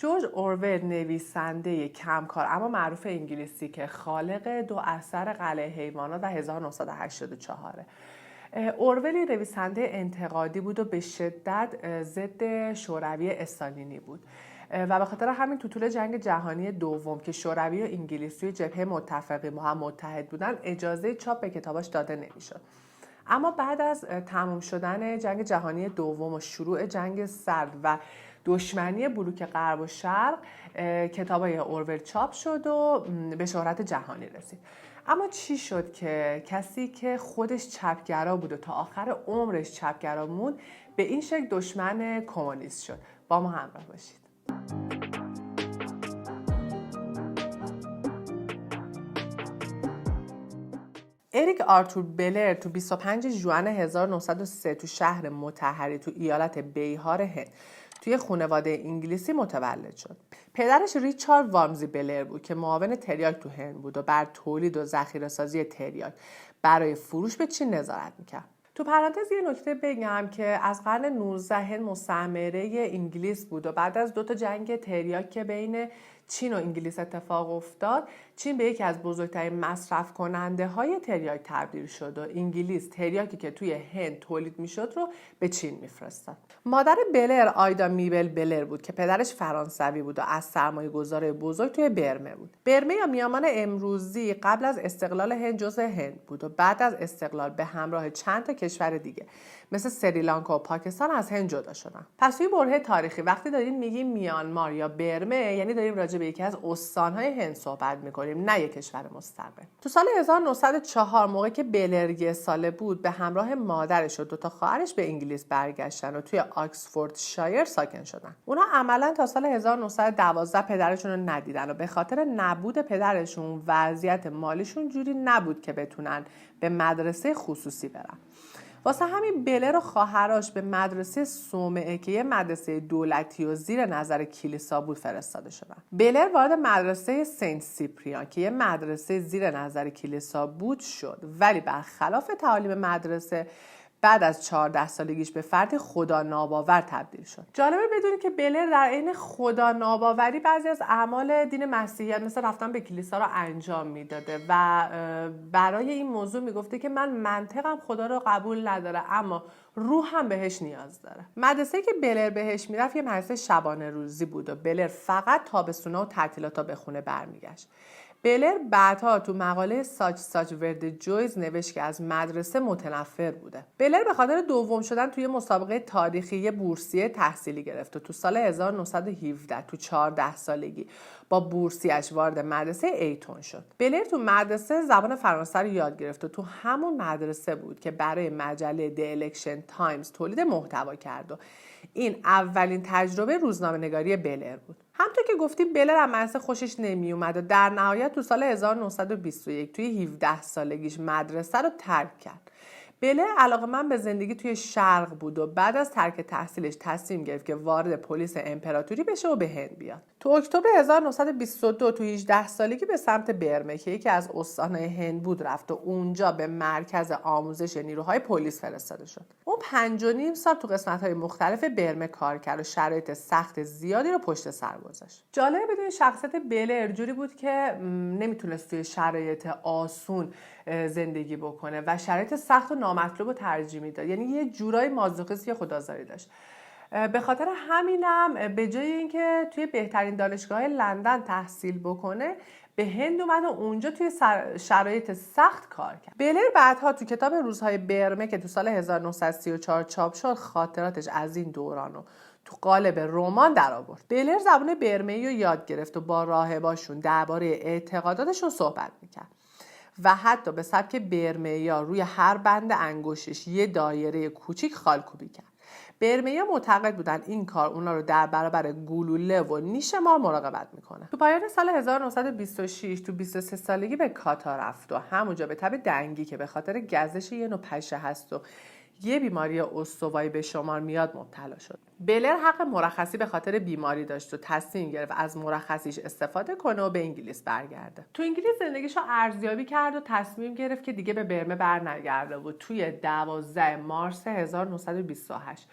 جورج اورول نویسنده کمکار اما معروف انگلیسی که خالق دو اثر قلعه حیوانات و 1984. اورولی نویسنده انتقادی بود و به شدت ضد شوروی استالینی بود و به خاطر همین تو طول جنگ جهانی دوم که شوروی و انگلیس توی جبهه متفقین با هم متحد بودن اجازه چاپ به کتاباش داده نمیشد. اما بعد از تمام شدن جنگ جهانی دوم و شروع جنگ سرد و دشمنی بلوک غرب و شرق کتابای اورول چاپ شد و به شهرت جهانی رسید. اما چی شد که کسی که خودش چپگرا بود و تا آخر عمرش چپگرا موند به این شکل دشمن کمونیست شد؟ با ما همراه باشید. اریک آرتور بلر تو 25 ژوئن 1903 تو شهر مطهری تو ایالت بیهار هند توی خانواده انگلیسی متولد شد. پدرش ریچارد وامزی بلر بود که معاون تریاک تو هند بود و بر تولید و ذخیره‌سازی تریاک برای فروش به چین نظارت میکرد. تو پرانتز یه نکته بگم که از قرن 19 هند مستعمره انگلیس بود و بعد از 2 جنگ تریاک که بین چین و انگلیس اتفاق افتاد، چین به یکی از بزرگترین مصرف کننده های تریاک تبدیل شد و انگلیس تریاکی که توی هند تولید میشد رو به چین میفرستاد. مادر بلر آیدا میبل بلر بود که پدرش فرانسوی بود و از سرمایه‌گذار بزرگ توی برمه بود. برمه یا میامان امروزی قبل از استقلال هند جزء هند بود و بعد از استقلال به همراه چند تا کشور دیگه مثل سریلانکا و پاکستان از هند جدا شدن. پس توی برهه تاریخی وقتی داریم میگیم میانمار یا برمه یعنی داریم راجع به یکی از استان‌های هند صحبت می‌کنیم، نه یک کشور مستقل. تو سال 1904 موقعی که بلر 1 ساله بود به همراه مادرش و 2 تا خواهرش به انگلیس برگشتن و توی آکسفورد شایر ساکن شدن. اونا عملاً تا سال 1912 پدرشون رو ندیدن و به خاطر نبود پدرشون وضعیت مالیشون جوری نبود که بتونن به مدرسه خصوصی برن. واسه همین بلر و خواهرش به مدرسه صومعه که یه مدرسه دولتی و زیر نظر کلیسا بود فرستاده شدن. بلر وارد مدرسه سنت سیپریان که یه مدرسه زیر نظر کلیسا بود شد، ولی برخلاف تعالیم مدرسه بعد از 14 سالگیش به فرد خدا ناباور تبدیل شد. جالبه بدونید که بلر در عین خدا ناباوری بعضی از اعمال دین مسیحیت مثل رفتن به کلیسا رو انجام میداده و برای این موضوع میگفته که من منطقم خدا رو قبول نداره اما روحم بهش نیاز داره. مدرسه‌ای که بلر بهش میرفت یه مدرسه شبانه روزی بود و بلر فقط تابستونا و تعطیلاتا به خونه برمیگشت. بلر بعدها تو مقاله ساچ ورد جویز نوشت که از مدرسه متنفر بوده. بلر به خاطر دوم شدن توی مسابقه تاریخی بورسیه تحصیلی گرفت و تو سال 1917 تو 14 سالگی با بورسیش وارد مدرسه ایتون شد. بلر تو مدرسه زبان فرانسه رو یاد گرفت و تو همون مدرسه بود که برای مجله دی الکشن تایمز تولید محتوا کرد و این اولین تجربه روزنامه‌نگاری بلر بود. همونطور که گفتیم بلر از مدرسه خوشش نمی اومد و در نهایت تو سال 1921 توی 17 سالگیش مدرسه رو ترک کرد. بلر علاقه‌مند به زندگی توی شرق بود و بعد از ترک تحصیلش تصمیم گرفت که وارد پلیس امپراتوری بشه و به هند بیاد. تو اکتبر 1922 تو 18 سالگی به سمت برمه که یکی از استان‌های هند بود رفت و اونجا به مرکز آموزش نیروهای پلیس فرستاده شد. اون 5.5 سال تو قسمت‌های مختلف برمه کار کرد و شرایط سخت زیادی رو پشت سر گذاشت. جالب بدون شخصیت بلر جوری بود که نمیتونست توی شرایط آسون زندگی بکنه و شرایط سخت و نامطلوب رو ترجیح میداد. یعنی یه جورای مازوخیستی خدازاری داشت. به خاطر همینم به جای اینکه توی بهترین دانشگاه لندن تحصیل بکنه به هند اومد و اونجا توی شرایط سخت کار کرد. بلر بعدها تو کتاب روزهای برمه که تو سال 1934 چاپ شد خاطراتش از این دورانو تو قالب رمان در آورد. بلر زبان برمه‌ای رو یاد گرفت و با راهباشون درباره اعتقاداتشون صحبت میکرد و حتی به سبک برمه‌ای‌ها روی هر بند انگشتش یه دایره کوچیک خالکوبی کرد. برمه‌ای‌ها معتقد بودن این کار اونا رو در برابر گلوله و نیش مار مراقبت میکنه. تو پایان سال 1926 تو 23 سالگی به کاتا رفت و همونجا به تب دنگی که به خاطر گزش یه نوع پشه هست و یه بیماری استوایی به شمار میاد مبتلا شد. بلر حق مرخصی به خاطر بیماری داشت و تصمیم گرفت از مرخصیش استفاده کنه و به انگلیس برگرده. تو انگلیس زندگیشو ارزیابی کرد و تصمیم گرفت که دیگه به برمه برنگرده و توی 12 مارس 1928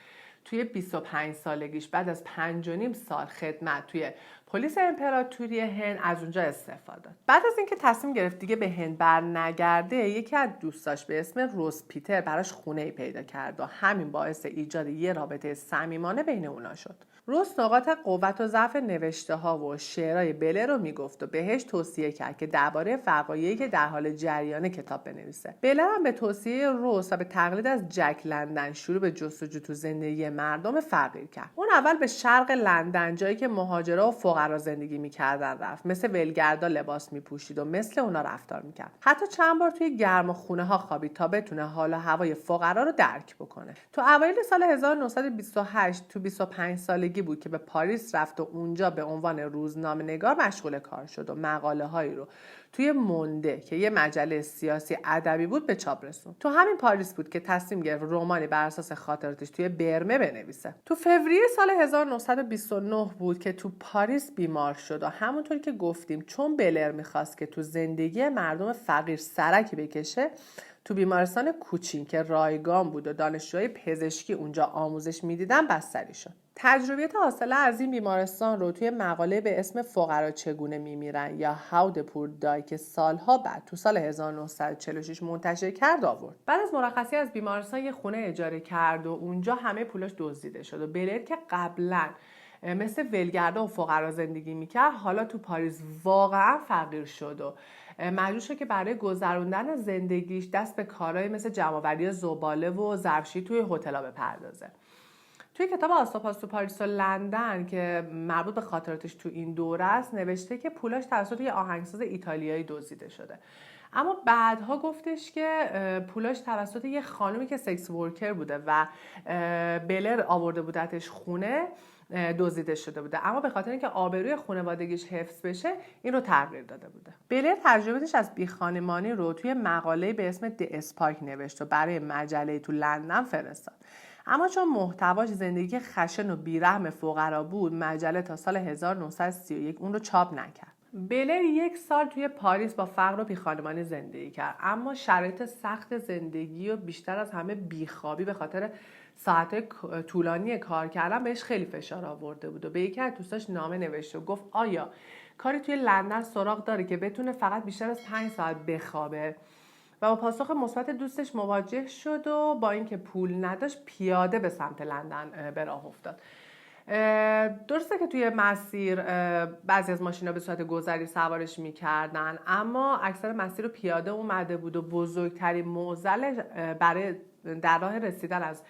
توی 25 سالگیش بعد از 5.5 سال خدمت توی پلیس امپراتوری هند از اونجا استعفا داد. بعد از اینکه تصمیم گرفت دیگه به هند برنگرده، یکی از دوستاش به اسم روز پیتر براش خونه‌ای پیدا کرد و همین باعث ایجاد یه رابطه صمیمانه بین اونا شد. روز نقاط قوت و ضعف نوشته‌ها و شعرهای بلر رو میگفت و بهش توصیه کرد که درباره وقایعی که در حال جریان کتاب بنویسه. بلر هم به توصیه روز و به تقلید از جک لندن شروع به جستجو تو زندگی مردم فقیر کرد. اون اول به شرق لندن، جایی که مهاجرا و فقرا زندگی می‌کردن، رفت. مثل ولگردا لباس می‌پوشید و مثل اونا رفتار می‌کرد. حتی چند بار توی گرماخونه‌ها خوابید تا بتونه حال و هوای فقرا رو درک بکنه. تو اوایل سال 1928 تو 25 سالگی بود که به پاریس رفت و اونجا به عنوان روزنامه‌نگار مشغول کار شد و مقاله‌هایی رو توی مونده که یه مجله سیاسی ادبی بود به چاپ رسوند. تو همین پاریس بود که تصمیم گرفت رمانی بر اساس خاطراتش توی برمه بنویسه. تو فوریه سال 1929 بود که تو پاریس بیمار شد و همونطور که گفتیم چون بلر می‌خواست که تو زندگی مردم فقیر سرکی بکشه، تو بیمارستان کوچین که رایگان بود و دانشجوهای پزشکی اونجا آموزش میدیدن بستری شد. تجربیات حاصله از این بیمارستان رو توی مقاله به اسم فقرا چگونه میمیرن یا How the Poor Die که سالها بعد تو سال 1946 منتشر کرد آورد. بعد از مرخصی از بیمارستان یه خونه اجاره کرد و اونجا همه پولاش دزدیده شد و بلر که قبلا مثل ولگردا و فقرا زندگی میکرد، حالا تو پاریس واقعا فقیر شد و مجبور شد که برای گذروندن زندگیش دست به کارهای مثل جمع‌آوری زباله و ظرفشویی توی هتل‌ها بپردازه. توی کتاب آستاپاس تو پاریس و لندن که مربوط به خاطراتش تو این دوره است، نوشته که پولاش توسط یه آهنگساز ایتالیایی دزدیده شده. اما بعدها گفتش که پولاش توسط یه خانومی که سکس ورکر بوده و بلر آورده بودتش خونه دزدیده شده بوده، اما به خاطر اینکه آبروی خانوادگیش حفظ بشه این رو تغییر داده بوده. بلر تجربهش از بیخانمانی رو توی مقاله به اسم د اسپارک نوشت و برای مجله تو لندن فرستاد. اما چون محتواش زندگی خشن و بیرحم فقرا بود، مجله تا سال 1931 اون رو چاپ نکرد. بلر 1 سال توی پاریس با فقر و بیخانمانی زندگی کرد، اما شرایط سخت زندگی و بیشتر از همه بیخوابی به خاطر ساعت طولانی کار کردن بهش خیلی فشار آورده بود و به یکی از دوستاش نامه نوشته و گفت آیا کاری توی لندن سراغ داره که بتونه فقط بیشتر از 5 ساعت بخوابه؟ و با پاسخ مثبت دوستش مواجه شد و با اینکه پول نداشت پیاده به سمت لندن به راه افتاد. درسته که توی مسیر بعضی از ماشینا به صورت گذری سوارش میکردن، اما اکثر مسیر رو پیاده اومده بود و بزرگترین معضل برای در راه رسیدن از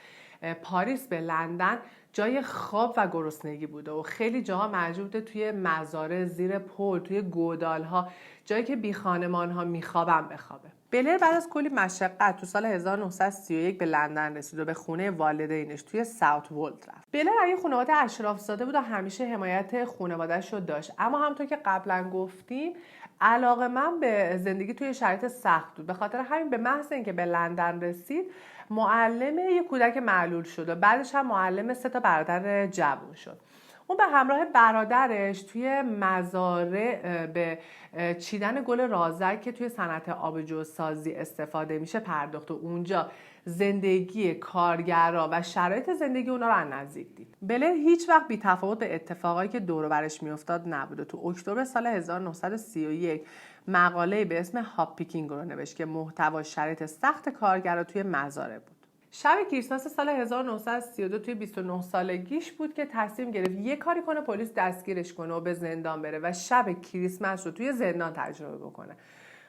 پاریس به لندن جای خواب و گرسنگی بوده و خیلی جاها مجبور بوده توی مزارع، زیر پل، توی گودال‌ها، جایی که بی خانمان‌ها میخوابن بخوابه. بلر بعد از کلی مشقت تو سال 1931 به لندن رسید و به خونه والدینش توی ساوت ولد رفت. بلر یه خانواده اشراف‌زاده بود و همیشه حمایت خانواده‌اش رو داشت، اما همونطور که قبلا گفتیم علاقه‌مند به زندگی توی شرایط سخت بود. به خاطر همین به محض اینکه به لندن رسید معلم یه کودک معلول شد و بعدش هم معلم 3 برادر جوان شد. اون به همراه برادرش توی مزارع به چیدن گل رازک که توی صنعت آبجوسازی استفاده میشه پرداخت و اونجا زندگی کارگرا و شرایط زندگی اونا رو از نزدیک دید. بلر هیچ وقت بی تفاوت به اتفاقایی که دور و برش میافتاد نبود و تو اکتبر سال 1931 مقاله به اسم هاپ پیکینگ رو نوشت که محتوا شرایط سخت کارگرا توی مزارع بود. شب کریسمس سال 1932 توی 29 سالگیش بود که تصمیم گرفت یه کاری کنه پلیس دستگیرش کنه و به زندان بره و شب کریسمس رو توی زندان تجربه بکنه.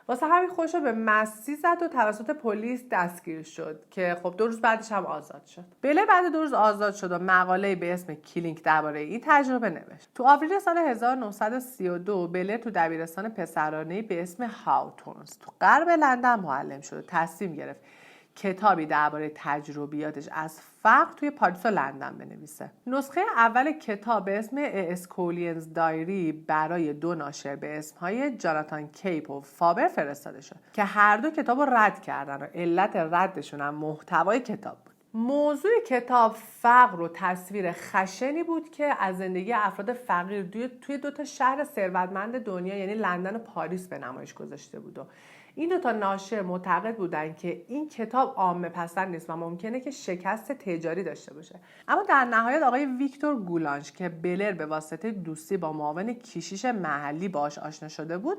واسه همین خودش رو به مستی زد و توسط پلیس دستگیر شد که خب 2 روز بعدش هم آزاد شد. بله بعد 2 روز آزاد شد و مقاله به اسم کلینک درباره این تجربه نوشت. تو آوریل سال 1932 بله تو دبیرستان پسرانه‌ای به اسم هاوتونز تو غرب لندن معلم شد و تصمیم گرفت کتابی درباره تجربیاتش از فقر توی پاریس و لندن بنویسه. نسخه اول کتاب به اسم اسکولینز دایری برای 2 ناشر به اسمهای جاناتان کیپ و فابر فرستاده شد که هر دو کتاب رو رد کردن و علت ردشون هم محتوای کتاب بود. موضوع کتاب فقر و تصویر خشنی بود که از زندگی افراد فقیر توی 2 شهر ثروتمند دنیا یعنی لندن و پاریس به نمایش گذاشته بود و این دو تا ناشر معتقد بودن که این کتاب عامه پسند نیست و ممکنه که شکست تجاری داشته باشه. اما در نهایت آقای ویکتور گولانژ که بلر به واسطه دوستی با معاون کشیش محلی باهاش آشنا شده بود،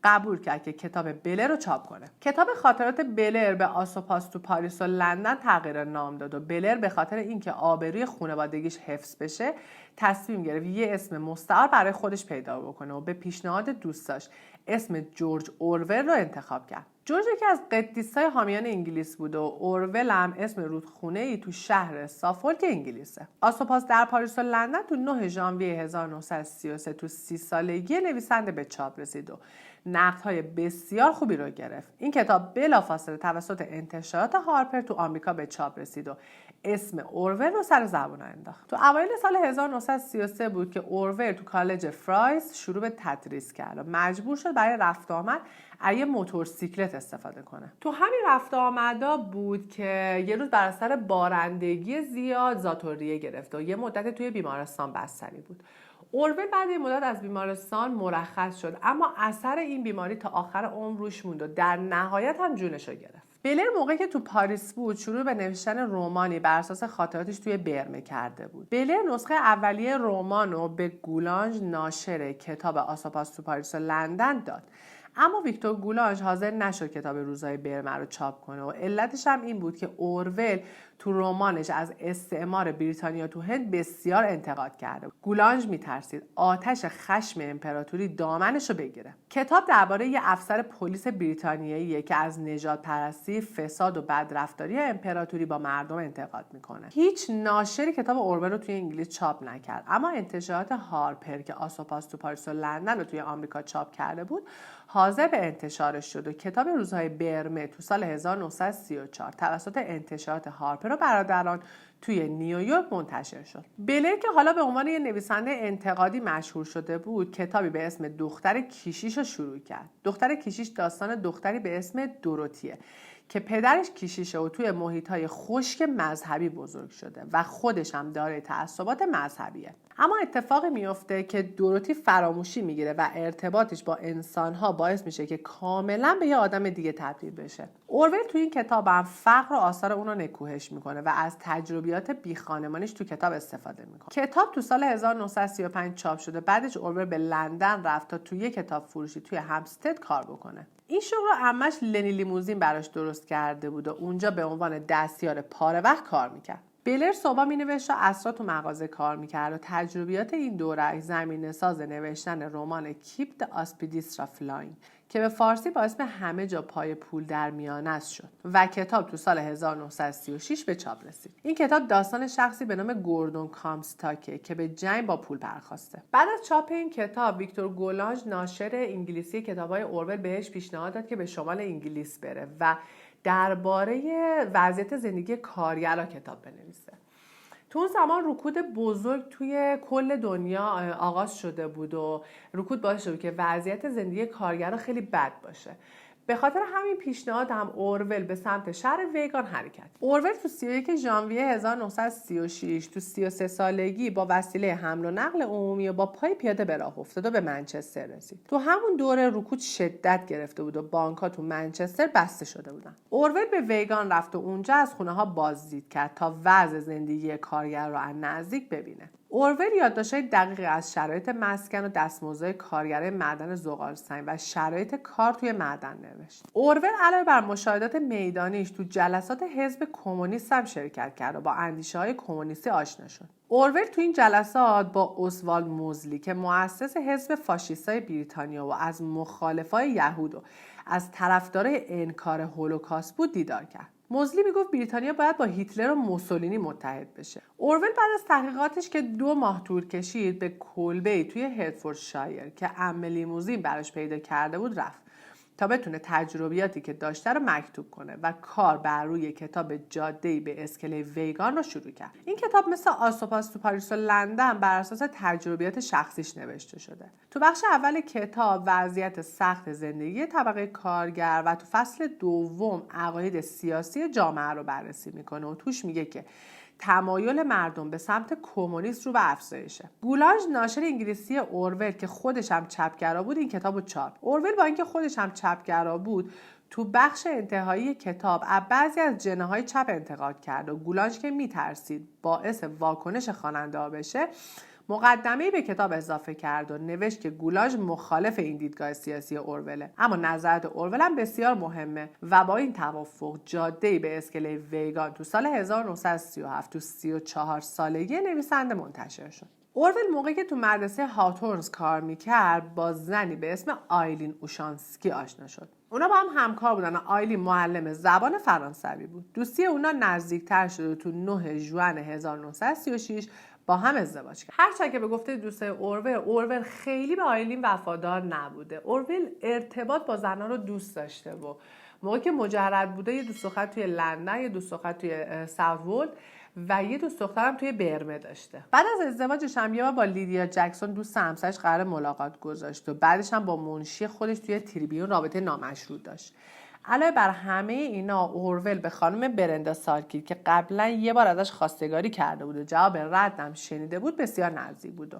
قبول کرد که کتاب بلر رو چاپ کنه. کتاب خاطرات بلر به آسوپاس تو پاریس و لندن تغییر نام داد و بلر به خاطر اینکه آبروی خانوادگیش حفظ بشه تصمیم گرفت یه اسم مستعار برای خودش پیدا بکنه و به پیشنهاد دوستاش اسم جورج اورول رو انتخاب کرد. جورج یکی از قدیسای حامیان انگلیس بود و اورول هم اسم رودخونه‌ای تو شهر سافولک انگلیسه. آسوپاس در پاریس و لندن تو 9 ژانویه 1933 تو 30 سالگی نویسنده به چاپ رسید و نقدهای بسیار خوبی رو گرفت. این کتاب بلافاصله توسط انتشارات هارپر تو آمریکا به چاپ رسید و اسم اورول رو سر زبون انداخت. تو اوایل سال 1933 بود که اورول تو کالج فرایز شروع به تدریس کرد و مجبور شد برای رفت آمد از یه موتورسیکلت استفاده کنه. تو همین رفت آمدا بود که یه روز بر اثر بارندگی زیاد ذات‌الریه گرفت و یه مدت توی بیمارستان بستری بود. اورول بعد یه مدت از بیمارستان مرخص شد، اما اثر این بیماری تا آخر عمر روش موند و در نهایت هم جونش رو گرفت. بلر موقعی که تو پاریس بود شروع به نوشتن رمانی بر اساس خاطراتش توی برمه کرده بود. بلر نسخه اولیه رمان رو به گولانژ ناشر کتاب آسوپاس تو پاریس و لندن داد. اما ویکتور گولانژ حاضر نشد کتاب روزهای برمه رو چاپ کنه و علتش هم این بود که اورول تو رمانش از استعمار بریتانیا تو هند بسیار انتقاد کرده. گولانژ میترسید آتش خشم امپراتوری دامنش رو بگیره. کتاب درباره یه افسر پلیس بریتانیاییه که از نژاد پرستی، فساد و بدرفتاری امپراتوری با مردم انتقاد میکنه. هیچ ناشری کتاب اورول رو توی انگلیس چاپ نکرد، اما انتشارات هارپر که آسوپاس تو پاریس و لندن رو توی آمریکا چاپ کرده بود حاضر به انتشارش شد و کتاب روزهای برمه تو سال 1934 توسط انتشارات هارپر و برادران توی نیویورک منتشر شد. بلر که حالا به عنوان یه نویسنده انتقادی مشهور شده بود، کتابی به اسم دختر کیشیش رو شروع کرد. دختر کیشیش داستان دختری به اسم دوروتیه که پدرش کیشیشه و توی محیط‌های خشک مذهبی بزرگ شده و خودش هم دارای تعصبات مذهبیه. اما اتفاقی میفته که دوروتی فراموشی میگیره و ارتباطش با انسان‌ها باعث میشه که کاملا به یه آدم دیگه تبدیل بشه. اورول توی این کتاب هم فقر و آثار اون رو نکوهش میکنه و از تجربیات بیخانمانیش تو کتاب استفاده میکنه. کتاب تو سال 1935 چاپ شده. بعدش اورول به لندن رفت تا توی کتاب فروشی توی همستد کار بکنه. این شغل رو عمش لنی لیموزین براش درست کرده بود و اونجا به عنوان دستیار پاره وقت کار میکرد. بلر صبح مینوشت و عصرها تو مغازه کار میکرد و تجربیات این دوره زمینه ساز نوشتن رمان کیپ د آسپیدیسترا فلاینگ که به فارسی با اسم همه جا پای پول در میانه است شد و کتاب تو سال 1936 به چاپ رسید. این کتاب داستان شخصی به نام گوردون کامستاکه که به جنگ با پول پرداخته. بعد از چاپ این کتاب ویکتور گولانژ ناشر انگلیسی کتاب‌های اورول بهش پیشنهاد داد که به شمال انگلیس بره و درباره وضعیت زندگی کارگرها کتاب بنویسه. تو اون زمان رکود بزرگ توی کل دنیا آغاز شده بود و رکود باعث شد که وضعیت زندگی کارگرها خیلی بد باشه. به خاطر همین پیشنهاد هم اورول به سمت شهر ویگان حرکت. اورول تو 31 ژانویه 1936 تو 33 سالگی با وسیله حمل و نقل عمومی و با پای پیاده به راه افتاد و به منچستر رسید. تو همون دوره رکود شدت گرفته بود و بانک‌ها تو منچستر بسته شده بودن. اورول به ویگان رفت و اونجا از خونه‌ها بازدید کرد تا وضع زندگی کارگر رو از نزدیک ببینه. اورول یادداشت‌های دقیقی از شرایط مسکن و دستمزدهای کارگرای معدن زغال‌سنگ و شرایط کار توی معدن نوشت. اورول علاوه بر مشاهدات میدانیش تو جلسات حزب کمونیست هم شرکت کرد و با اندیشه‌های کمونیستی آشنا شد. اورول تو این جلسات با اوسوالد موزلی که مؤسس حزب فاشیستای بریتانیا و از مخالفای یهود و از طرفدارای انکار هولوکاست بود دیدار کرد. موزلی میگفت بریتانیا باید با هیتلر و موسولینی متحد بشه. اورول بعد از تحقیقاتش که 2 ماه طول کشید به کلبه‌ای توی هرتفوردشایر که عمه لیموزین براش پیدا کرده بود رفت تا بتونه تجربیاتی که داشته رو مکتوب کنه و کار بر روی کتاب جاده‌ای به اسکله ویگان رو شروع کرد. این کتاب مثل آسوپاس تو پاریس و لندن بر اساس تجربیات شخصیش نوشته شده. تو بخش اول کتاب وضعیت سخت زندگی طبقه کارگر و تو فصل دوم عقاید سیاسی جامعه رو بررسی میکنه و توش میگه که تمایل مردم به سمت کمونیست رو به افزایشه. گولاژ ناشر انگلیسی اورول که خودش هم چپگرا بود این کتابو چاپ. اورول با اینکه خودش هم چپگرا بود تو بخش انتهایی کتاب بعضی از جناح‌های چپ انتقاد کرد و گولاژ که میترسید باعث واکنش خواننده‌ها بشه مقدمه‌ای به کتاب اضافه کرد و نوشت که گولاژ مخالف این دیدگاه سیاسی اوروله، اما نظرات اورول هم بسیار مهمه و با این توافق جاده‌ای به اسکله ویگان تو سال 1937 تو 34 سالگی نویسنده منتشر شد. اورول موقعی که تو مدرسه هاتورنز کار میکرد با زنی به اسم آیلین اوشانسکی آشنا شد. اونا با هم همکار بودن و آیلین معلم زبان فرانسوی بود. دوستی اونا نزدیکتر شد و تو 9 ژوئن 1936 با هم ازدواج کرد. هرچند که به گفته دوستای اورول خیلی به آیلین وفادار نبوده. اورول ارتباط با زنها رو دوست داشته و موقعی که مجرد بوده یه دوست دختر توی لندن، یه دوست دختر توی ساوثولد و یه دوست دخترم توی برمه داشته. بعد از ازدواجش هم یه بار با لیدیا جکسون دوست همسرش قرار ملاقات گذاشت و بعدش هم با منشی خودش توی تریبیون رابطه نامشروط داشت. علاوه بر همه اینا اورول به خانم برندا سارکید که قبلا یه بار ازش خواستگاری کرده بود و جواب ردم شنیده بود بسیار نزدیک بود و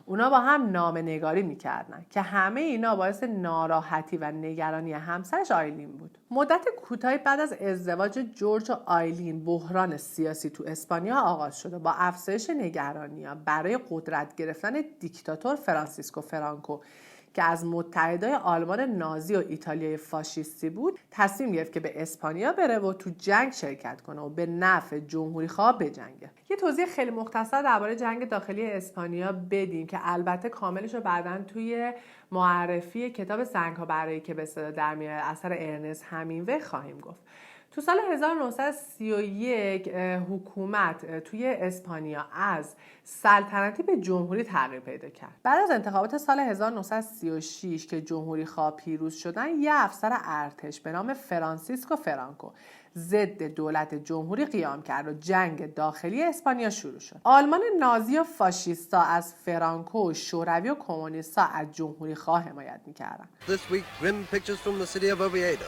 اونا با هم نامه‌نگاری میکردن که همه اینا باعث ناراحتی و نگرانی همسرش آیلین بود. مدت کوتاهی بعد از ازدواج جورج و آیلین بحران سیاسی تو اسپانیا آغاز شد و با افزایش نگرانی‌ها برای قدرت گرفتن دیکتاتور فرانسیسکو فرانکو که از متحدای آلمان نازی و ایتالیای فاشیستی بود تصمیم گرفت که به اسپانیا بره و تو جنگ شرکت کنه و به نفع جمهوری‌خواه بجنگه. یه توضیح خیلی مختصر درباره جنگ داخلی اسپانیا بدیم که البته کاملش رو بعداً توی معرفی کتاب سنگ‌ها برای که به صدا در میاد اثر ارنست همینگوی خواهیم گفت. تو سال 1931 حکومت توی اسپانیا از سلطنتی به جمهوری تغییر پیدا کرد. بعد از انتخابات سال 1936 که جمهوری خواه پیروز شدن، یه افسر ارتش به نام فرانسیسکو فرانکو ضد دولت جمهوری قیام کرد و جنگ داخلی اسپانیا شروع شد. آلمان نازی و فاشیستا از فرانکو و شوروی و کمونیستا از جمهوری خواه حمایت می‌کردند. This week grim pictures from the city of Oviedo.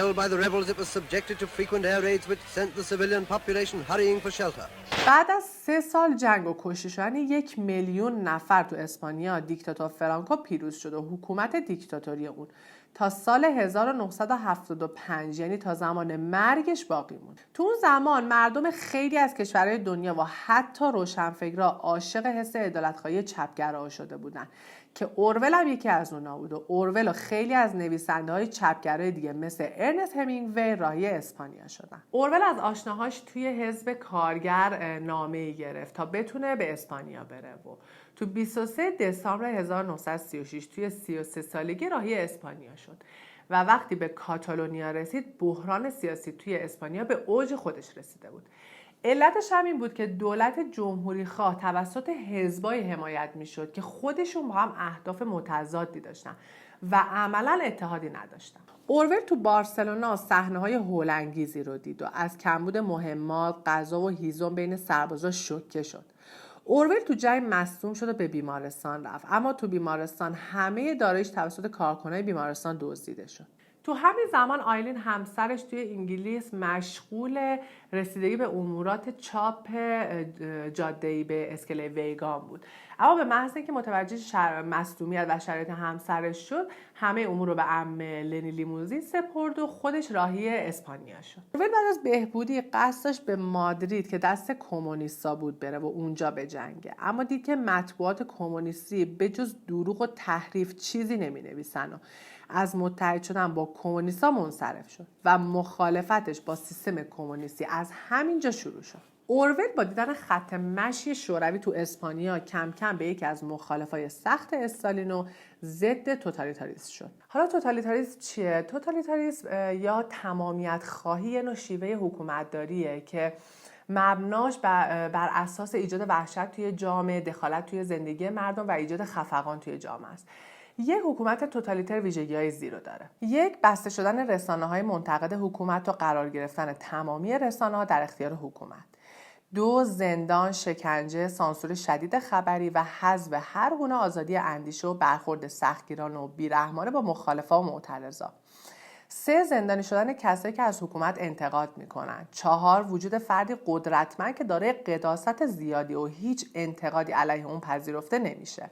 Held by the rebels, it was subjected to frequent air raids which sent the civilian population hurrying for shelter. بعد از 3 سال جنگ و کشته شدن 1 میلیون نفر تو اسپانیا، دیکتاتور فرانکو پیروز شد و حکومت دیکتاتوری اون تا سال 1975 یعنی تا زمان مرگش باقی موند. تو اون زمان مردم خیلی از کشورهای دنیا و حتی روشنفکرها عاشق حس عدالت‌خواهی چپگراها شده بودن که اورول هم یکی از اونا بود و اورول و خیلی از نویسنده‌های چپگرای دیگه مثل ارنست همینگوی راهی اسپانیا شدن. اورول از آشناهاش توی حزب کارگر نامه‌ای گرفت تا بتونه به اسپانیا بره و تو 23 دسامبر 1936 توی 33 سالگی راهی اسپانیا شد و وقتی به کاتالونیا رسید بحران سیاسی توی اسپانیا به اوج خودش رسیده بود. علتش هم این بود که دولت جمهوری خواه توسط حزبای حمایت میشد که خودشون با هم اهداف متضادی داشتن و عملا اتحادی نداشتن. اورول تو بارسلونا صحنه‌های هول‌انگیزی رو دید و از کمبود مهمات، غذا و هیزم بین سربازا شوکه شد. اورول تو جنگ مصدوم شد و به بیمارستان رفت، اما تو بیمارستان همه داراییش توسط کارکنای بیمارستان دزدیده شد. تو همین زمان آیلین همسرش توی انگلیس مشغول رسیدگی به امورات چاپ جاده‌ای به اسکله ویگان بود، اما به محض اینکه متوجه مصدومیت و شرایط همسرش شد همه امور رو به عمه لنی لیموزین سپرد و خودش راهی اسپانیا شد. اورول بعد از بهبودی قصد داشت به مادرید که دست کمونیستا بود بره و اونجا بجنگه، اما دید که مطبوعات کمونیستی به جز دروغ و تحریف چیزی نمی‌نویسن و از متحد شدن با کمونیستا منصرف شد و مخالفتش با سیستم کمونیستی از همینجا شروع شد. اورول با دیدن خط مشی شوروی تو اسپانیا کم کم به یکی از مخالفای سخت استالین و ضد توتالیتاریسم شد. حالا توتالیتاریسم چیه؟ توتالیتاریسم یا تمامیت خواهی یه نوع شیوه حکومتداریه که مبناش بر اساس ایجاد وحشت توی جامعه، دخالت توی زندگی مردم و ایجاد خفقان توی جامعه است. یک حکومت توتالیتر ویژگی‌های زیرو داره. 1. بسته شدن رسانه‌های منتقد حکومت و قرار گرفتن تمامی رسانه‌ها در اختیار حکومت. 2. زندان، شکنجه، سانسور شدید خبری و حذف هر گونه آزادی اندیشه و برخورد سختگیرانه و بیرحمانه با مخالفا و معترضا. 3. زندانی شدن کسایی که از حکومت انتقاد میکنن. 4. وجود فردی قدرتمند که دارای قداست زیادی و هیچ انتقادی علیه اون پذیرفته نمیشه.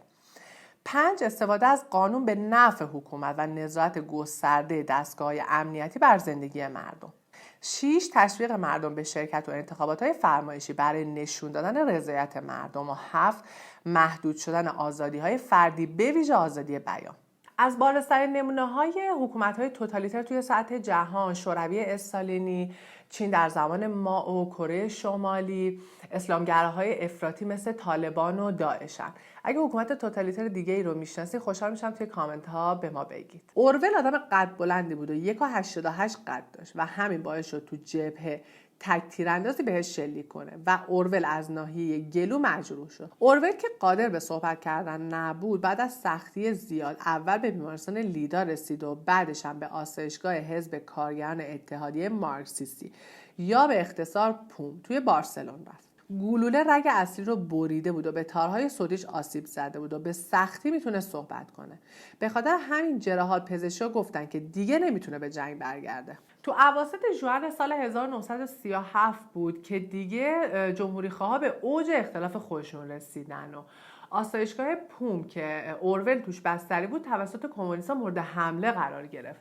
5. استفاده از قانون به نفع حکومت و نظارت گسترده دستگاه‌های امنیتی بر زندگی مردم. 6. تشویق مردم به شرکت و انتخابات‌های فرمایشی برای نشون دادن رضایت مردم. و 7. محدود شدن آزادی‌های فردی به ویژه آزادی بیان. از بالاترین نمونه‌های حکومت‌های توتالیتر توی سطح جهان، شوروی استالینی، چین در زمان مائو، کره شمالی، اسلامگراهای افراطی مثل طالبان و داعشن. اگه حکومت توتالیتر دیگه ای رو میشناسی خوشحال میشم توی کامنت ها به ما بگید. اورول آدم قد بلندی بود و 1.88 قد داشت و همین باعث شد تو جبهه تک تیراندازی بهش شلیک کنه و اورول از ناحیه گلو مجروح شد. اورول که قادر به صحبت کردن نبود، بعد از سختی زیاد اول به بیمارستان لیدا رسید و بعدش هم به آسایشگاه حزب کارگران اتحادیه مارکسیستی یا به اختصار پوم توی بارسلون رفت. گلوله رگ اصلی رو بریده بود و به تارهای صوتیش آسیب زده بود و به سختی میتونه صحبت کنه. به خاطر همین جراحات پزشکا گفتن که دیگه نمیتونه به جنگ برگرده. تو اواسط ژوئن سال 1937 بود که دیگه جمهوری‌خواها به اوج اختلاف خودشون رسیدن و آسایشگاه پوم که اورول توش بستری بود توسط کمونیست‌ها مورد حمله قرار گرفت.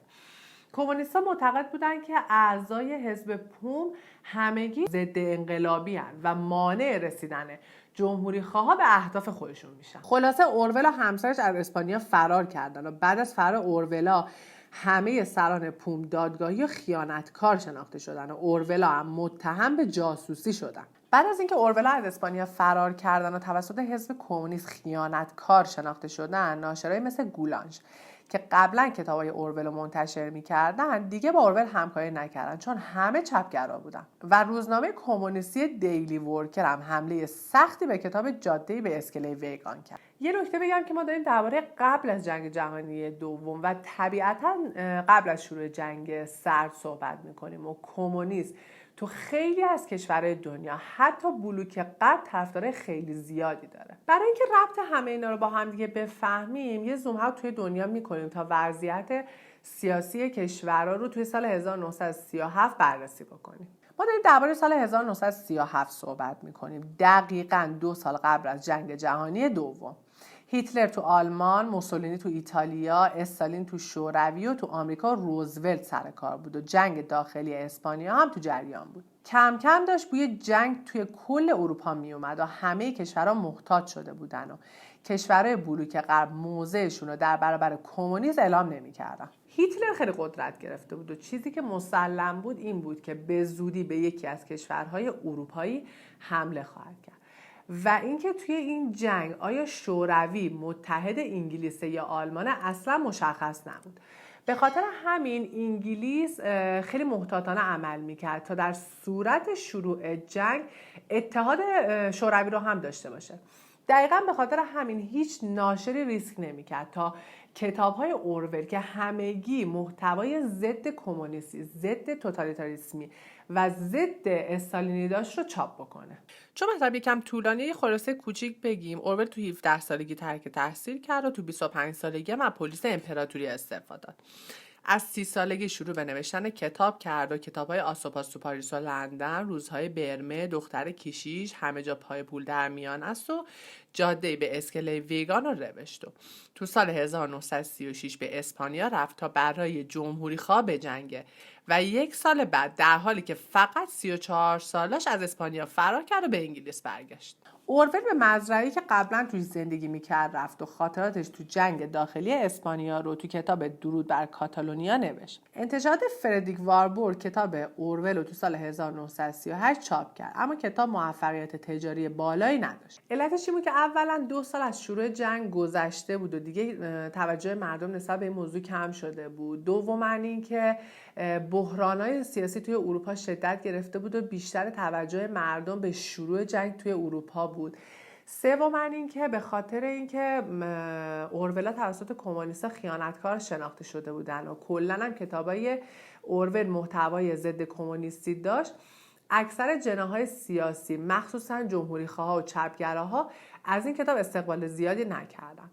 کمونیست‌ها معتقد بودند که اعضای حزب پوم همگی ضد انقلابی هستند و مانع رسیدن جمهوری‌خواها به اهداف خودشون میشن. خلاصه اورول و همسرش از اسپانیا فرار کردن و بعد از فرار اورول همه سران پوم دادگاهی و خیانتکار شناخته شدن و اورول هم متهم به جاسوسی شدن. بعد از اینکه اورول از اسپانیا فرار کردن و توسط حزب کمونیست خیانتکار شناخته شدن، ناشرایی مثل گولانج که قبلا کتابای اورول رو منتشر می‌کردن دیگه با اورول همکاری نکردن چون همه چپگرا بودن و روزنامه کمونیستی دیلی ورکر هم حمله سختی به کتاب جاده‌ای به اسکله ویگان کرد. یه نکته بگم که ما داریم درباره قبل از جنگ جهانی دوم و طبیعتاً قبل از شروع جنگ سرد صحبت می‌کنیم و کمونیسم تو خیلی از کشورهای دنیا حتی بلوک غرب طرفدارای خیلی زیادی داره. برای اینکه ربط همه اینا رو با هم دیگه بفهمیم یه زوم اوت توی دنیا میکنیم تا وضعیت سیاسی کشورها رو توی سال 1937 بررسی بکنیم. ما داریم درباره سال 1937 صحبت میکنیم، دقیقاً 2 سال قبل از جنگ جهانی دوم. هیتلر تو آلمان، موسولینی تو ایتالیا، استالین تو شوروی و تو آمریکا روزولت سر کار بود و جنگ داخلی اسپانیا هم تو جریان بود. کم کم داشت بوی جنگ توی کل اروپا می اومد و همه کشورها محتاط شده بودن و کشورهای بلوک غرب موضعشون رو در برابر کمونیسم اعلام نمی‌کردن. هیتلر خیلی قدرت گرفته بود و چیزی که مسلم بود این بود که به زودی به یکی از کشورهای اروپایی حمله خواهد کرد. و اینکه توی این جنگ آیا شوروی متحد انگلیس یا آلمان اصلا مشخص نبود. به خاطر همین انگلیس خیلی محتاطانه عمل میکرد تا در صورت شروع جنگ اتحاد شوروی رو هم داشته باشه. دقیقاً به خاطر همین هیچ ناشری ریسک نمیکرد تا کتاب‌های اورول که همگی محتوای ضد کمونیستی، ضد توتالیتاریسمی و ضد استالینی داشت رو چاپ بکنه. چون مطلب یکم طولانیه یه خلاصه کوچیک بگیم. اورول تو 17 سالگی ترک تحصیل کرد و تو 25 سالگی هم از پلیس امپراتوری استعفا داد. از 30 سالگی شروع به نوشتن کتاب کرد و کتاب‌های آسوپاس تو پاریس و لندن، روزهای برمه، دختر کشیش، همه جا پای پول در میان است و جاده به اسکله ویگان رو نوشت. تو سال 1936 به اسپانیا رفت تا برای جمهوری‌خواه بجنگه و 1 سال بعد در حالی که فقط 34 سالش از اسپانیا فرار کرد و به انگلیس برگشت. اورول به مزرعه‌ای که قبلا توی زندگی میکرد رفت و خاطراتش تو جنگ داخلی اسپانیا رو تو کتاب درود بر کاتالونیا نوشت. انتشارات فردریک واربورگ کتاب اورول رو تو سال 1938 چاپ کرد، اما کتاب موفقیت تجاری بالایی نداشت. علتش این بود که اولا 2 سال از شروع جنگ گذشته بود و دیگه توجه مردم نسبت به این موضوع کم شده بود. دوما اینکه بحران‌های سیاسی توی اروپا شدت گرفته بود و بیشتر توجه مردم به شروع جنگ توی اروپا بود. سوم اینکه به خاطر اینکه اورول توسط کمونیست‌ها خیانتکار شناخته شده بودن و کلاً هم کتابای اورول محتوای ضد کمونیستی داشت، اکثر جناح‌های سیاسی مخصوصاً جمهوری‌خواها و چپگراها از این کتاب استقبال زیادی نکردن.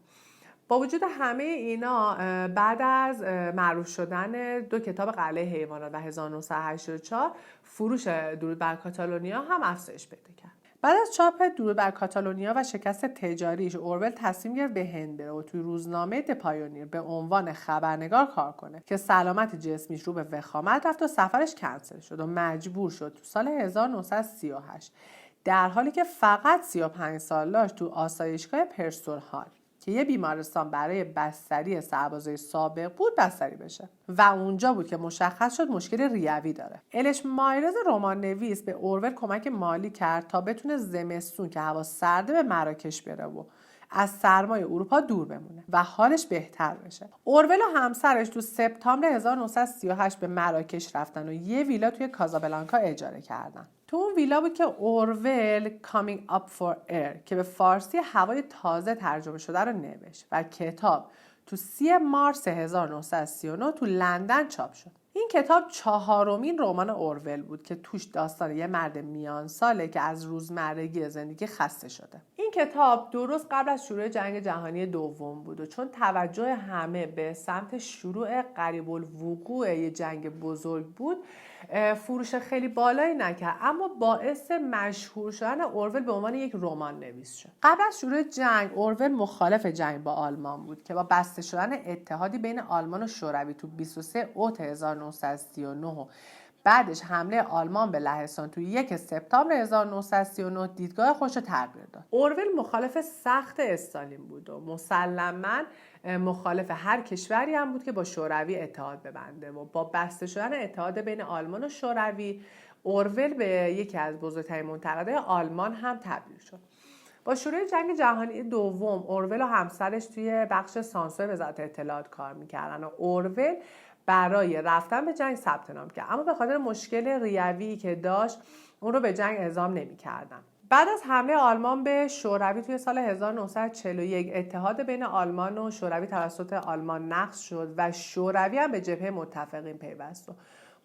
با وجود همه اینا بعد از معروف شدن 2 کتاب قلعه حیوانات و 1984 فروش درود بر کاتالونیا هم افزایش پیدا کرد. بعد از چاپ درود بر کاتالونیا و شکست تجاریش، اورول تصمیم گرفت به هند بره و توی روزنامه د پایونیر به عنوان خبرنگار کار کنه که سلامت جسمیش رو به وخامت رفت و سفرش کنسل شد و مجبور شد تو سال 1938 در حالی که فقط 35 سال داشت تو آسایشگاه پرستور هال که یه بیمارستان برای بستری سربازای سابق بود بستری بشه و اونجا بود که مشخص شد مشکل ریوی داره. الش مایرز رمان نویس به اورول کمک مالی کرد تا بتونه زمستون که هوا سرده به مراکش بره و از سرمای اروپا دور بمونه و حالش بهتر بشه. اورول و همسرش تو سپتامبر 1938 به مراکش رفتن و یه ویلا توی کازابلانکا اجاره کردن. تو اون ویلا بود که اورول Coming Up for Air که به فارسی هوای تازه ترجمه شده رو نوشت و کتاب تو 30 مارس 1939 تو لندن چاپ شد. این کتاب 4مین رمان اورول بود که توش داستان یه مرد میان ساله که از روزمرگی زندگی خسته شده. این کتاب درست قبل از شروع جنگ جهانی دوم بود و چون توجه همه به سمت شروع قریب الوقوع یه جنگ بزرگ بود فروش خیلی بالایی نکرد، اما باعث مشهور شدن اورول به عنوان یک رمان نویس شد. قبل از شروع جنگ اورول مخالف جنگ با آلمان بود که با بسته شدن اتحادی بین آلمان و شوروی تو 23 اوت 1939 و بعدش حمله آلمان به لهستان تو 1 سپتامبر 1939 دیدگاه خودش رو تغییر داد. اورول مخالف سخت استالین بود و مسلماً مخالف هر کشوری هم بود که با شوروی اتحاد ببنده و با بسته شدن اتحاد بین آلمان و شوروی اورول به یکی از بزرگترین منتقدای آلمان هم تبدیل شد. با شروع جنگ جهانی دوم اورول و همسرش توی بخش سانسور وزارت اطلاعات کار میکردن و اورول برای رفتن به جنگ ثبت نام کرد، اما به خاطر مشکل ریوی که داشت اون رو به جنگ اعزام نمی‌کردن. بعد از حمله آلمان به شوروی توی سال 1941 اتحاد بین آلمان و شوروی توسط آلمان نقض شد و شوروی هم به جبهه متفقین پیوست و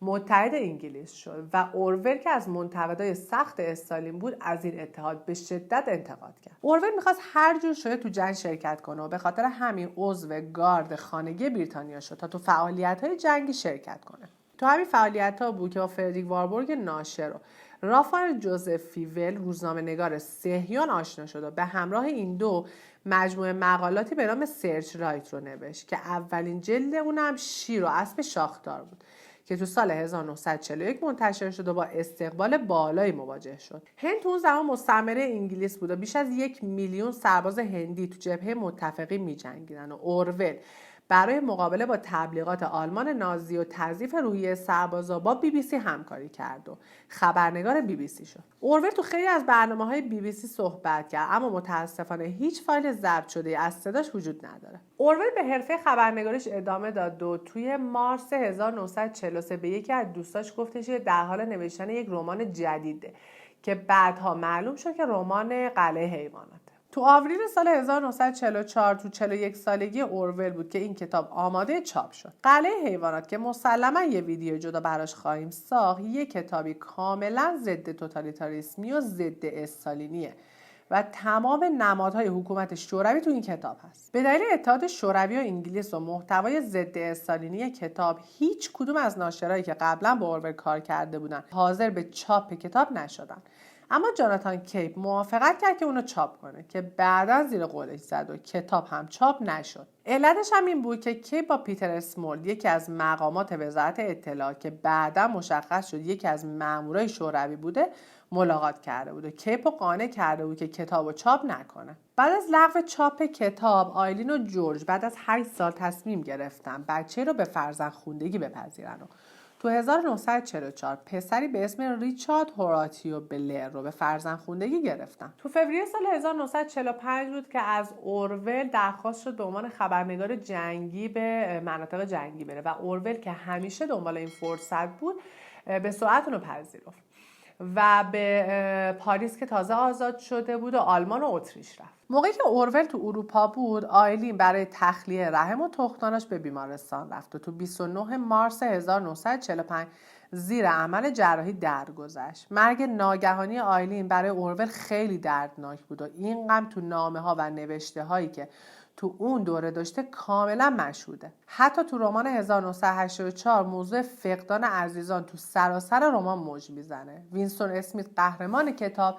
متحد انگلیس شد و اورول که از منتقدای سخت استالین بود از این اتحاد به شدت انتقاد کرد. اورول می‌خواست هر جور شده تو جنگ شرکت کنه و به خاطر همین عضو گارد خانگی بریتانیا شد تا تو فعالیت‌های جنگی شرکت کنه. تو همین فعالیت‌ها بود که با فردریک واربورگ ناشر و رافائل جوزف فیول روزنامه‌نگار صهیون آشنا شد و به همراه این دو مجموعه مقالاتی به نام سرچ رایت رو نوشت که اولین جلد اونم شیر و اسب شاخدار بود که تو سال 1941 منتشر شد و با استقبال بالایی مواجه شد. هند تو اون زمان مستعمره انگلیس بود و بیش از 1 میلیون سرباز هندی تو جبهه متفقین می‌جنگیدن و اورول برای مقابله با تبلیغات آلمان نازی و تضعیف روحیه سربازا با BBC همکاری کرد و خبرنگار BBC شد. اورول تو خیلی از برنامه‌های BBC صحبت کرد، اما متاسفانه هیچ فایل ضبط شده از صداش وجود نداره. اورول به حرفه خبرنگاریش ادامه داد و توی مارس 1943 به یکی از دوستاش گفتش که در حال نوشتن یک رمان جدیده که بعدها معلوم شد که رمان قلعه حیوانات. تو آوریل سال 1944 تو 41 سالگی اورول بود که این کتاب آماده چاپ شد. قلعه حیوانات که مسلما یه ویدیو جدا براش خواهیم ساخت، یه کتابی کاملا ضد توتالیتاریسمی و ضد استالینیه و تمام نمادهای حکومت شوروی تو این کتاب هست. به دلیل اتحاد شوروی و انگلیس و محتوای ضد استالینی کتاب هیچ کدوم از ناشرایی که قبلا با اورول کار کرده بودن حاضر به چاپ کتاب نشدن. اما جاناتان کیپ موافقت کرد که اونو چاپ کنه که بعداً زیر قولش زد و کتاب هم چاپ نشد. علتش هم این بود که کیپ با پیتر اسمولد یکی از مقامات وزارت اطلاعات که بعداً مشخص شد یکی از مامورای شوروی بوده ملاقات کرده بود و کیپ رو قانع کرده بود که کتابو چاپ نکنه. بعد از لغو چاپ کتاب آیلین و جورج بعد از 8 سال تصمیم گرفتن بچه رو به فرزندخواندگی بپذیرن و تو 1944 پسری به اسم ریچارد هوراتیو بلر رو به فرزندخواندگی گرفتن. تو فوریه سال 1945 بود که از اورول درخواست شد به عنوان خبرنگار جنگی به مناطق جنگی بره و اورول که همیشه دنبال این فرصت بود به سرعت اونو پذیرفت و به پاریس که تازه آزاد شده بود و آلمان و اتریش رفت. موقعی که اورول تو اروپا بود آیلین برای تخلیه رحم و تخمدانش به بیمارستان رفت و تو 29 مارس 1945 زیر عمل جراحی درگذشت. مرگ ناگهانی آیلین برای اورول خیلی دردناک بود و این غم تو نامه‌ها و نوشته‌هایی که تو اون دوره داشته کاملا مشهوده. حتی تو رمان 1984 موضوع فقدان عزیزان تو سراسر رمان موج میزنه. وینستون اسمیت قهرمان کتاب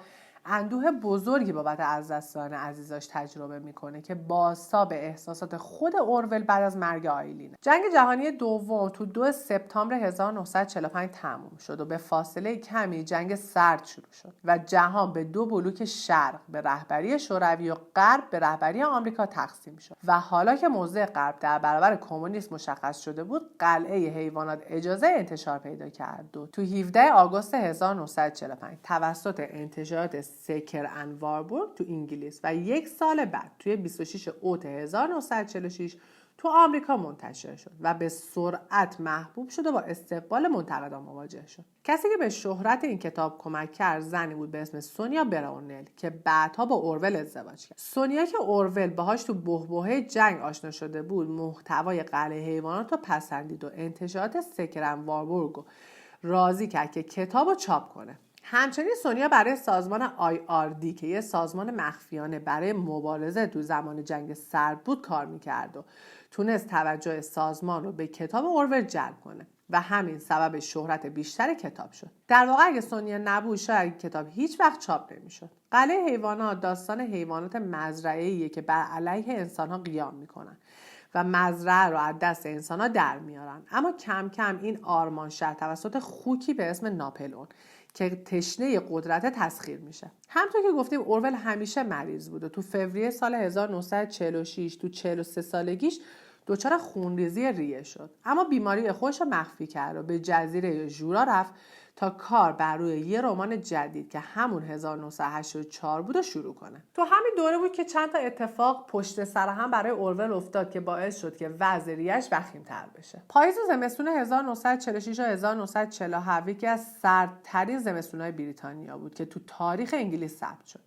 اندوه بزرگی بابت از دست دادن عزیزاش تجربه میکنه که بازتاب احساسات خود اورول بعد از مرگ آیلینه. جنگ جهانی دوم تو 2 سپتامبر 1945 تموم شد و به فاصله کمی جنگ سرد شروع شد و جهان به 2 بلوک شرق به رهبری شوروی و غرب به رهبری آمریکا تقسیم شد و حالا که موضع غرب در برابر کمونیسم مشخص شده بود، قلعه حیوانات اجازه انتشار پیدا کرد و تو 17 آگوست 1945 توسط انتشارات سکر اند واربورگ تو انگلیس و 1 سال بعد توی 26 اوت 1946 تو آمریکا منتشر شد و به سرعت محبوب شد و با استقبال منتقدان مواجه شد. کسی که به شهرت این کتاب کمک کرد زنی بود به اسم سونیا براونل که بعدها با اورول ازدواج کرد. سونیا که اورول باهاش تو بحبوحه جنگ آشنا شده بود، محتوای قلعه حیوانات رو پسندید و انتشارات سکر اند واربورگ رو راضی کرد که کتاب رو چاپ کنه. همچنین سونیا برای سازمان IRD که یه سازمان مخفیانه برای مبارزه تو زمان جنگ سرد بود کار میکرد و تونست توجه سازمان رو به کتاب اورول جلب کنه و همین سبب شهرت بیشتر کتاب شد. در واقع اگه سونیا نبود شاید کتاب هیچ وقت چاپ نمیشد. قلعه حیوانات داستان حیوانات مزرعه‌ایه که بر علیه انسان‌ها قیام میکنن و مزرعه رو از دست انسان‌ها در میارن، اما کم کم این آرمان شهر توسط خوکی به اسم ناپلئون که تشنه قدرت تسخیر میشه. همونطور که گفتیم اورول همیشه مریض بود و تو فوریه سال 1946 تو 43 سالگیش دچار خونریزی ریه شد، اما بیماری خودش رو مخفی کرد و به جزیره ژورا رفت تا کار بر روی یه رمان جدید که همون 1984 بود و شروع کنه. تو همین دوره بود که چند تا اتفاق پشت سر هم برای اورول افتاد که باعث شد که وضع ریه‌اش وخیم‌تر بشه. پاییز و زمستون 1946 و 1947 یکی از سردترین زمستون‌های بریتانیا بود که تو تاریخ انگلیس ثبت شد.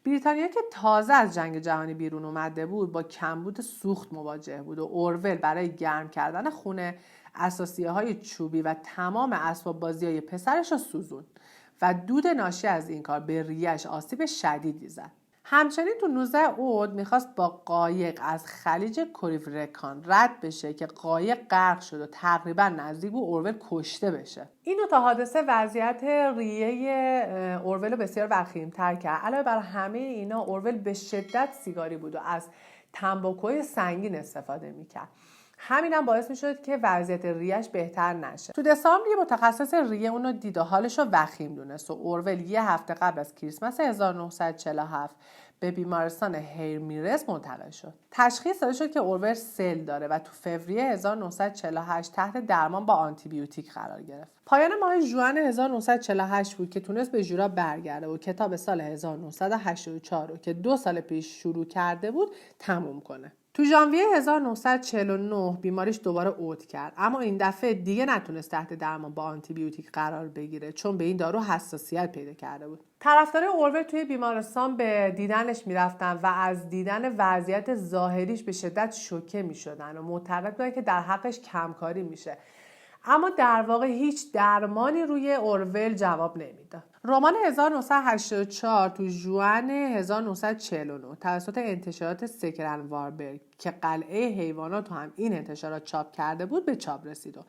بریتانیا که تازه از جنگ جهانی بیرون اومده بود با کمبود سوخت مواجه بود و اورول برای گرم کردن خونه اساسیه‌های چوبی و تمام اسباب بازی‌های پسرش رو سوزوند و دود ناشی از این کار به ریه‌اش آسیب شدیدی زد. همچنین تو 19 اوت میخواست با قایق از خلیج کوریورکان رد بشه که قایق غرق شد و تقریبا نزدیک بود اورول کشته بشه. این دو تا حادثه وضعیت ریه اورول رو بسیار وخیم‌تر کرد. علاوه بر همه اینا اورول به شدت سیگاری بود و از تنباکوی سنگین استفاده میکرد. همین هم باعث میشد که وضعیت ریه‌اش بهتر نشه. تو دسامبر یه متخصص ریه اونو دید و حالش رو وخیم دونست و اورول یه هفته قبل از کریسمس 1947 به بیمارستان هیرمیرس منتقل شد. تشخیص داده شد که اورول سل داره و تو فوریه 1948 تحت درمان با آنتی بیوتیک قرار گرفت. پایان ماه ژوئن 1948 بود که تونست به ژورا برگرده و کتاب سال 1984 رو که 2 سال پیش شروع کرده بود تموم کنه. تو ژانویه 1949 بیماریش دوباره عود کرد، اما این دفعه دیگه نتونست تحت درمان با آنتی بیوتیک قرار بگیره چون به این دارو حساسیت پیدا کرده بود. طرفدار اورول توی بیمارستان به دیدنش میرفتن و از دیدن وضعیت ظاهریش به شدت شوکه میشدن و معتقد بودن که در حقش کمکاری میشه، اما در واقع هیچ درمانی روی اورول جواب نمیداد. رمان 1984 تو ژوئن 1949 توسط انتشارات سکر اند واربورگ که قلعه حیوانات هم این انتشارات چاپ کرده بود به چاپ رسید و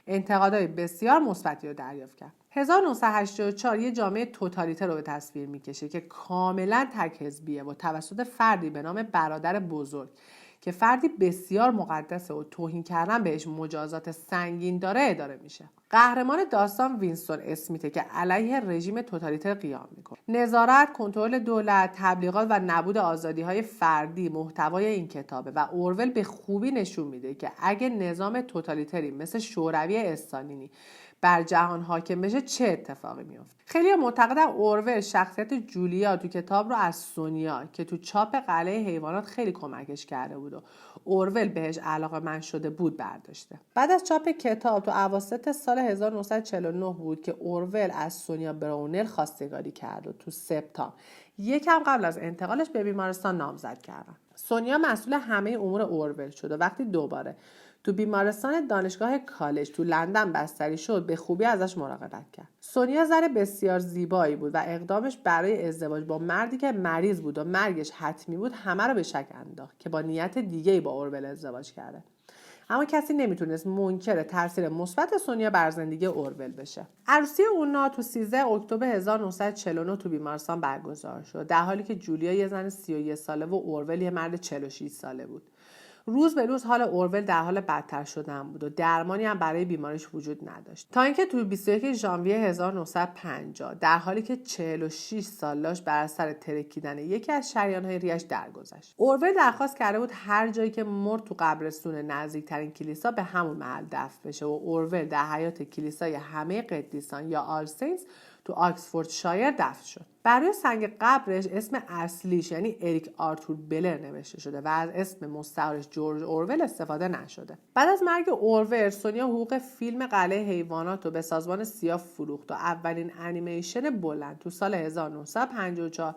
انتقادهای بسیار مثبتی رو دریافت کرد. 1984 یه جامعه توتالیته رو به تصویر میکشه که کاملا تک حزبیه و توسط فردی به نام برادر بزرگ که فردی بسیار مقدسه و توهین کردن بهش مجازات سنگین داره اداره میشه. قهرمان داستان وینستون اسمیته که علیه رژیم توتالیتر قیام میکنه. نظارت، کنترل دولت، تبلیغات و نبود آزادی‌های فردی محتوای این کتابه و اورول به خوبی نشون میده که اگه نظام توتالیتری مثل شوروی استالینی بر جهان حاکم بشه چه اتفاقی میفته. خیلی معتقدن اورول شخصیت جولیا تو کتاب رو از سونیا که تو چاپ قلعه حیوانات خیلی کمکش کرده بود و اورول بهش علاقه‌مند شده بود برداشته. بعد از چاپ کتاب تو اواسط سال 1949 بود که اورول از سونیا براونل خواستگاری کرد و تو سپتامبر یکم قبل از انتقالش به بیمارستان نامزد کردن. سونیا مسئول همه امور اورول شد و وقتی دوباره تو بیمارستان دانشگاه کالج تو لندن بستری شد به خوبی ازش مراقبت کرد. سونیا زن بسیار زیبایی بود و اقدامش برای ازدواج با مردی که مریض بود و مرگش حتمی بود همه رو به شک انداخت که با نیت دیگه‌ای با اورول ازدواج کرده. اما کسی نمیتونست منکر تاثیر مثبت سونیا بر زندگی اورول بشه. عروسی اونا تو 13 اکتبر 1949 تو بیمارستان برگزار شد، در حالی که جولیا یه زن 31 ساله و اورول یه مرد 46 ساله بود. روز به روز حال اورول در حال بدتر شدن بود و درمانی هم برای بیماریش وجود نداشت، تا اینکه تو 21 ژانویه 1950 در حالی که 46 سال داشت بر اثر ترکیدن یکی از شریان‌های ریه‌اش درگذشت. اورول درخواست کرده بود هر جایی که مرد تو قبرستون نزدیکترین کلیسا به همون محل دفن بشه و اورول در حیاط کلیسای همه قدیسان یا آل سینتس تو آکسفوردشایر دفن شد. برای سنگ قبرش اسم اصلیش یعنی اریک آرتور بلر نوشته شده و از اسم مستعارش جورج اورول استفاده نشده. بعد از مرگ اورول، سونیا حقوق فیلم قلعه حیوانات رو به سازمان سیا فروخت و اولین انیمیشن بلند تو سال 1954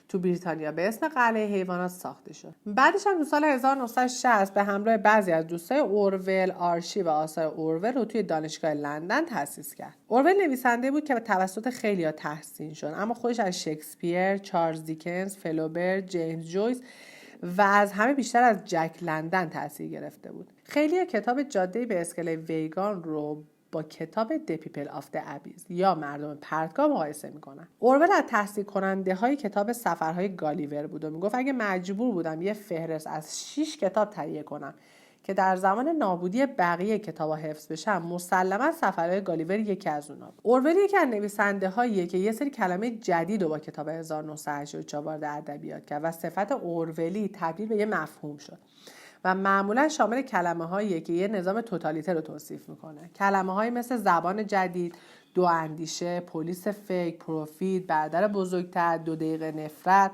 تو بریتانیا به اسم قلعه حیوانات ساخته شد. بعدش هم تو سال 1960 به همراه بعضی از دوستای اورول آرشیو آثار اورول رو توی دانشگاه لندن تأسیس کرد. اورول نویسنده بود که به توسط خیلی‌ها تحسین شد، اما خودش از شکسپیر، چارلز دیکنز، فلوبر، جیمز جویس و از همه بیشتر از جک لندن تأثیر گرفته بود. خیلی‌ها کتاب جاده به اسکله ویگان رو با کتاب The People of the Abyss یا مردم پرتگاه مقایسه میکنن. اورول از تحصیل کننده های کتاب سفرهای گالیور بود و میگفت اگه مجبور بودم یه فهرست از 6 کتاب تهیه کنم که در زمان نابودی بقیه کتابا حفظ بشن، مسلما سفرهای گالیور یکی از اونها بود. اورول یکی از نویسنده هاییه که یه سری کلمه جدید رو با کتاب 1984 وارد ادبیات کرد و صفت اورولی تبدیل به یه مفهوم شد و معمولا شامل کلمه هاییه که یه نظام توتالیتر رو توصیف میکنه. کلمه هایی مثل زبان جدید، دو اندیشه، پلیس فیک، پروفیت، برادر بزرگتر، 2 دقیقه نفرت،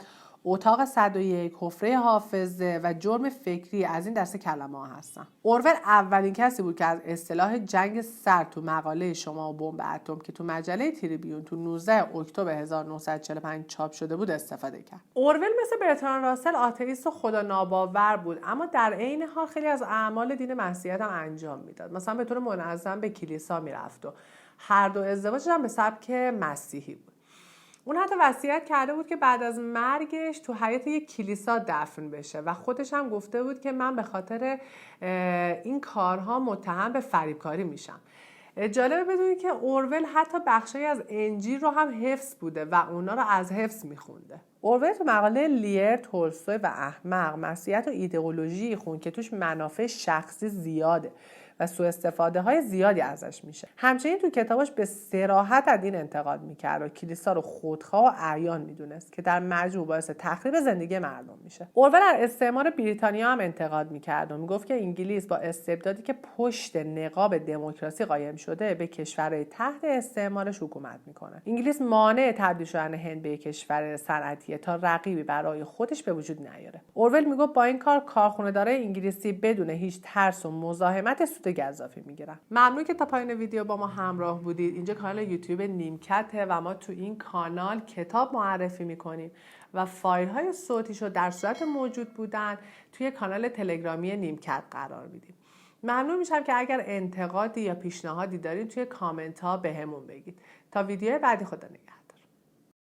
اتاق 101، حفره حافظه و جرم فکری از این دسته کلمه ها هستن. اورول اولین کسی بود که از اصطلاح جنگ سرد تو مقاله شما و بمب اتم که تو مجله تریبیون تو 19 اکتبر 1945 چاپ شده بود استفاده کرد. اورول مثل برتراند راسل آتئیست و خدا ناباور بود، اما در عین حال خیلی از اعمال دین مسیحیت هم انجام میداد. مثلا به طور منظم به کلیسا میرفت و هر دو ازدواجش هم به سبک مسیحی بود. اون حتی وصیت کرده بود که بعد از مرگش تو حیاط یک کلیسا دفن بشه و خودش هم گفته بود که من به خاطر این کارها متهم به فریبکاری میشم. جالبه بدونید که اورول حتی بخشی از انجیل رو هم حفظ بوده و اونا رو از حفظ میخونده. اورول تو مقاله لیر، تولستوی و احمق مسیحیت و ایدئولوژی خون که توش منافع شخصی زیاده و سوء استفاده های زیادی ازش میشه. همچنین تو کتاباش به صراحت از دین انتقاد میکرد و کلیسا رو خودخواه و اعیان میدونست که در مجموع باعث تخریب زندگی مردم میشه. اورول از استعمار بریتانیا هم انتقاد میکرد و میگفت که انگلیس با استبدادی که پشت نقاب دموکراسی قایم شده به کشورهای تحت استعمارش حکومت میکنه. انگلیس مانع تبدیل شدن هند به کشور صنعتی تا رقیبی برای خودش به وجود نیاره. اورول میگفت با این کار کارخونه‌دارای انگلیسی بدون هیچ ترس و مزاحمت سود گزافی میگیرن. ممنون که تا پایان ویدیو با ما همراه بودید. اینجا کانال یوتیوب نیمکته و ما تو این کانال کتاب معرفی میکنیم و فایل های صوتیشو در صورت موجود بودن توی کانال تلگرامی نیمکت قرار میدیم. ممنون میشم که اگر انتقادی یا پیشنهادی دارید توی کامنت ها بهمون بگید. تا ویدیو بعدی، خدا نگهدار.